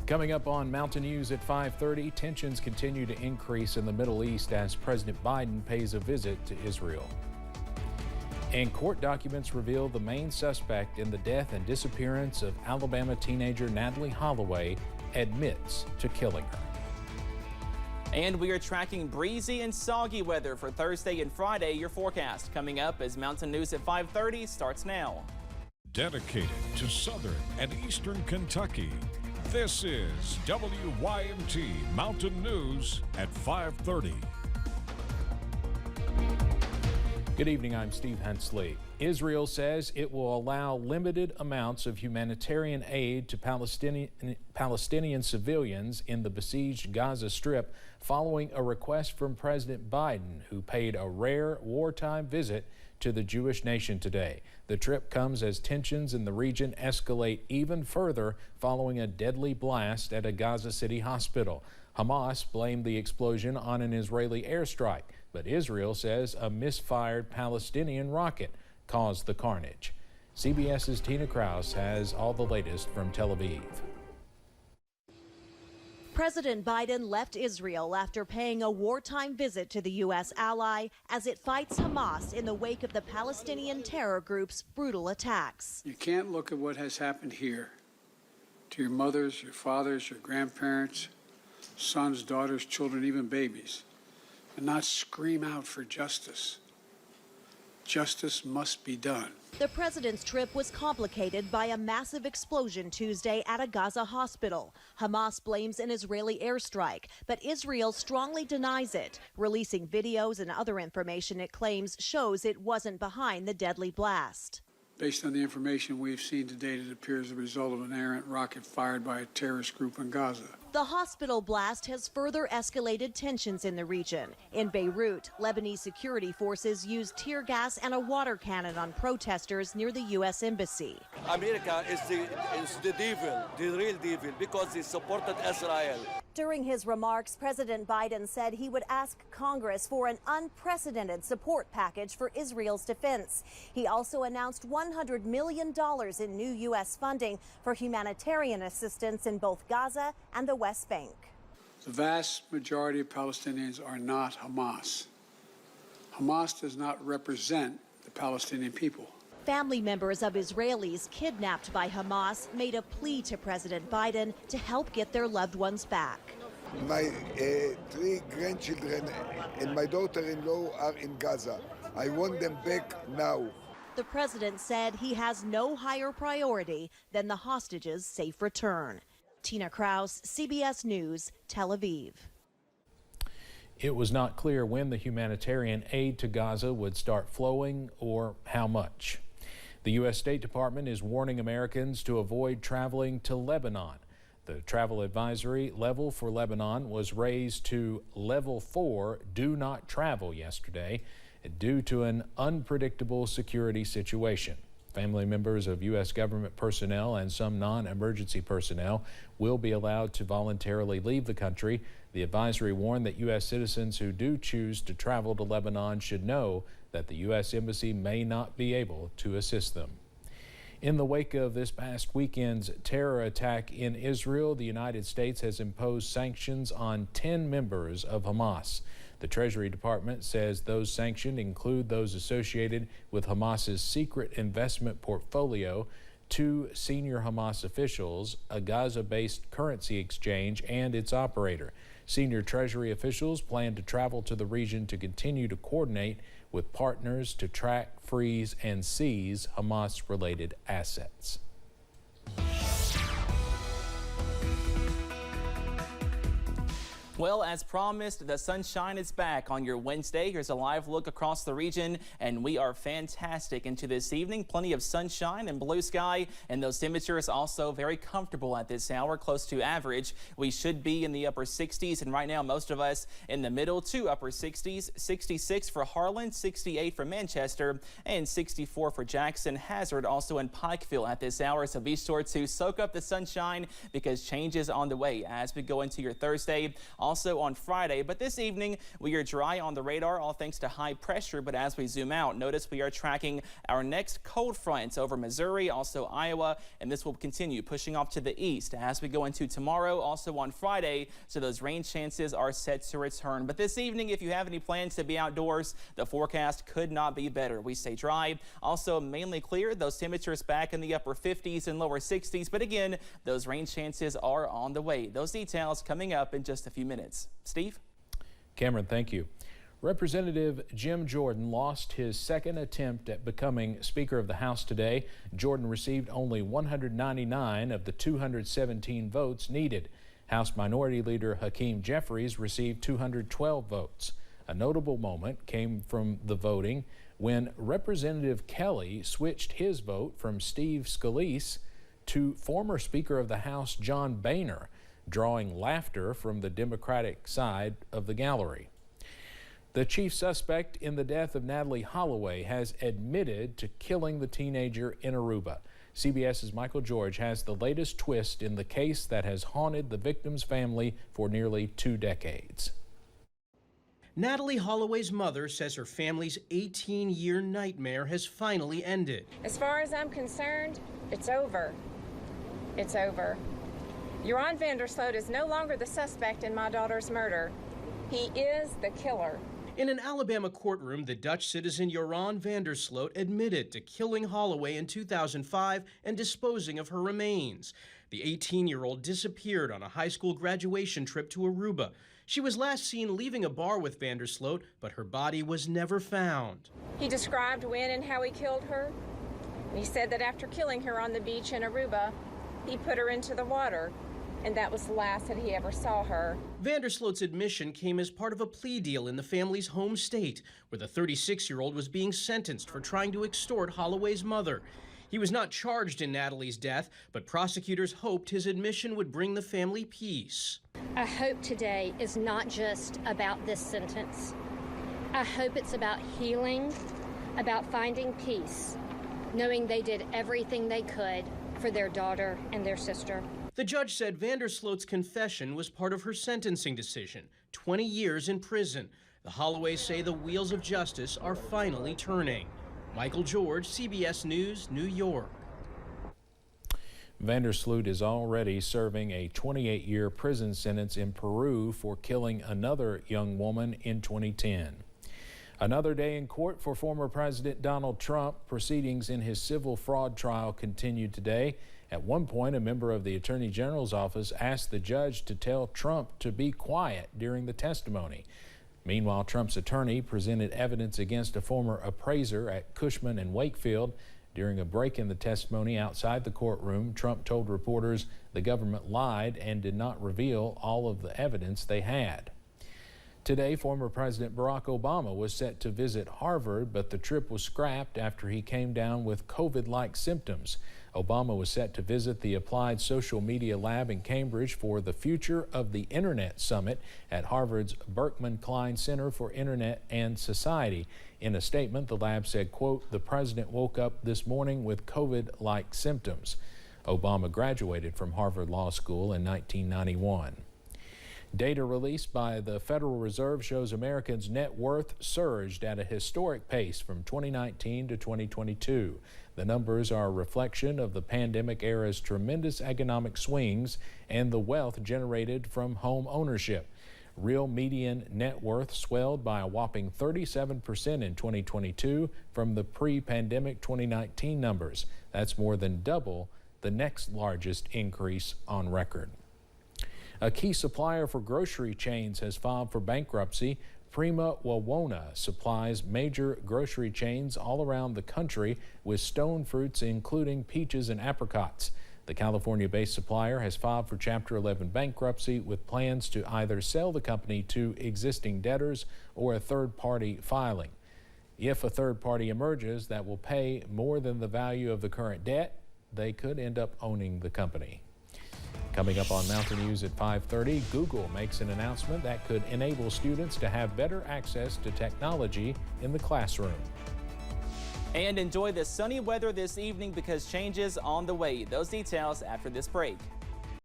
Coming up on Mountain News at 5:30, tensions continue to increase in the Middle East as President Biden pays a visit to Israel. And court documents reveal the main suspect in the death and disappearance of Alabama teenager Natalie Holloway admits to killing her. And we are tracking breezy and soggy weather for Thursday and Friday. Your forecast coming up as Mountain News at 5:30 starts now. Dedicated to Southern and Eastern Kentucky, this is WYMT Mountain News at 5:30. Good evening, I'm Steve Hensley. Israel says it will allow limited amounts of humanitarian aid to Palestinian civilians in the besieged Gaza Strip following a request from President Biden, who paid a rare wartime visit to the Jewish nation today. The trip comes as tensions in the region escalate even further following a deadly blast at a Gaza City hospital. Hamas blamed the explosion on an Israeli airstrike, but Israel says a misfired Palestinian rocket caused the carnage. CBS's Tina Kraus has all the latest from Tel Aviv. President Biden left Israel after paying a wartime visit to the U.S. ally as it fights Hamas in the wake of the Palestinian terror group's brutal attacks. You can't look at what has happened here to your mothers, your fathers, your grandparents, sons, daughters, children, even babies, and not scream out for justice. Justice must be done. The president's trip was complicated by a massive explosion Tuesday at a Gaza hospital. Hamas blames an Israeli airstrike, but Israel strongly denies it, releasing videos and other information it claims shows it wasn't behind the deadly blast. Based on the information we've seen to date, it appears the result of an errant rocket fired by a terrorist group in Gaza. The hospital blast has further escalated tensions in the region. In Beirut, Lebanese security forces used tear gas and a water cannon on protesters near the U.S. Embassy. America is the devil, the real devil, because he supported Israel. During his remarks, President Biden said he would ask Congress for an unprecedented support package for Israel's defense. He also announced $100 million in new U.S. funding for humanitarian assistance in both Gaza and the West Bank. The vast majority of Palestinians are not Hamas. Hamas does not represent the Palestinian people. Family members of Israelis kidnapped by Hamas made a plea to President Biden to help get their loved ones back. My 3 grandchildren and my daughter-in-law are in Gaza. I want them back now. The president said he has no higher priority than the hostages' safe return. Tina Kraus, CBS News, Tel Aviv. It was not clear when the humanitarian aid to Gaza would start flowing or how much. The U.S. State Department is warning Americans to avoid traveling to Lebanon. The travel advisory level for Lebanon was raised to level 4, do not travel, yesterday, due to an unpredictable security situation. Family members of U.S. government personnel and some non-emergency personnel will be allowed to voluntarily leave the country. The advisory warned that U.S. citizens who do choose to travel to Lebanon should know that the U.S. Embassy may not be able to assist them. In the wake of this past weekend's terror attack in Israel, the United States has imposed sanctions on 10 members of Hamas. The Treasury Department says those sanctioned include those associated with Hamas's secret investment portfolio, 2 senior Hamas officials, a Gaza-based currency exchange, and its operator. Senior Treasury officials plan to travel to the region to continue to coordinate with partners to track, freeze, and seize Hamas-related assets. Well, as promised, the sunshine is back on your Wednesday. Here's a live look across the region, and we are fantastic into this evening. Plenty of sunshine and blue sky, and those temperatures also very comfortable at this hour, close to average. We should be in the upper 60s, and right now most of us in the middle to upper 60s. 66 for Harlan, 68 for Manchester, and 64 for Jackson. Hazard also in Pikeville at this hour, so be sure to soak up the sunshine because change is on the way as we go into your Thursday. Also also on Friday. But this evening, we are dry on the radar, all thanks to high pressure. But as we zoom out, notice we are tracking our next cold front over Missouri, also Iowa, and this will continue pushing off to the east as we go into tomorrow, also on Friday. So those rain chances are set to return. But this evening, if you have any plans to be outdoors, the forecast could not be better. We stay dry, also mainly clear. Those temperatures back in the upper 50s and lower 60s. But again, those rain chances are on the way. Those details coming up in just a few minutes. Steve? Cameron, thank you. Representative Jim Jordan lost his second attempt at becoming Speaker of the House today. Jordan received only 199 of the 217 votes needed. House Minority Leader Hakeem Jeffries received 212 votes. A notable moment came from the voting when Representative Kelly switched his vote from Steve Scalise to former Speaker of the House John Boehner, drawing laughter from the Democratic side of the gallery. The chief suspect in the death of Natalie Holloway has admitted to killing the teenager in Aruba. CBS's Michael George has the latest twist in the case that has haunted the victim's family for nearly 2 decades. Natalie Holloway's mother says her family's 18-year nightmare has finally ended. As far as I'm concerned, it's over. It's over. Joran Vandersloot is no longer the suspect in my daughter's murder. He is the killer. In an Alabama courtroom, the Dutch citizen Joran Vandersloot admitted to killing Holloway in 2005 and disposing of her remains. The 18-year-old disappeared on a high school graduation trip to Aruba. She was last seen leaving a bar with Vandersloot, but her body was never found. He described when and how he killed her. He said that after killing her on the beach in Aruba, he put her into the water, and that was the last that he ever saw her. Vandersloot's admission came as part of a plea deal in the family's home state, where the 36-year-old was being sentenced for trying to extort Holloway's mother. He was not charged in Natalie's death, but prosecutors hoped his admission would bring the family peace. I hope today is not just about this sentence. I hope it's about healing, about finding peace, knowing they did everything they could for their daughter and their sister. The judge said Vandersloot's confession was part of her sentencing decision, 20 years in prison. The Holloways say the wheels of justice are finally turning. Michael George, CBS News, New York. Vandersloot is already serving a 28-year prison sentence in Peru for killing another young woman in 2010. Another day in court for former President Donald Trump. Proceedings in his civil fraud trial continued today. At one point, a member of the Attorney General's office asked the judge to tell Trump to be quiet during the testimony. Meanwhile, Trump's attorney presented evidence against a former appraiser at Cushman and Wakefield. During a break in the testimony outside the courtroom, Trump told reporters the government lied and did not reveal all of the evidence they had. Today, former President Barack Obama was set to visit Harvard, but the trip was scrapped after he came down with COVID-like symptoms. Obama was set to visit the Applied Social Media Lab in Cambridge for the Future of the Internet Summit at Harvard's Berkman Klein Center for Internet and Society. In a statement, the lab said, quote, "The president woke up this morning with COVID-like symptoms." Obama graduated from Harvard Law School in 1991. Data released by the Federal Reserve shows Americans' net worth surged at a historic pace from 2019 to 2022. The numbers are a reflection of the pandemic era's tremendous economic swings and the wealth generated from home ownership. Real median net worth swelled by a whopping 37% in 2022 from the pre-pandemic 2019 numbers. That's more than double the next largest increase on record. A key supplier for grocery chains has filed for bankruptcy. Prima Wawona supplies major grocery chains all around the country with stone fruits, including peaches and apricots. The California-based supplier has filed for Chapter 11 bankruptcy with plans to either sell the company to existing debtors or a third-party filing. If a third party emerges that will pay more than the value of the current debt, they could end up owning the company. Coming up on Mountain News at 5:30, Google makes an announcement that could enable students to have better access to technology in the classroom. And enjoy the sunny weather this evening because changes on the way. Those details after this break.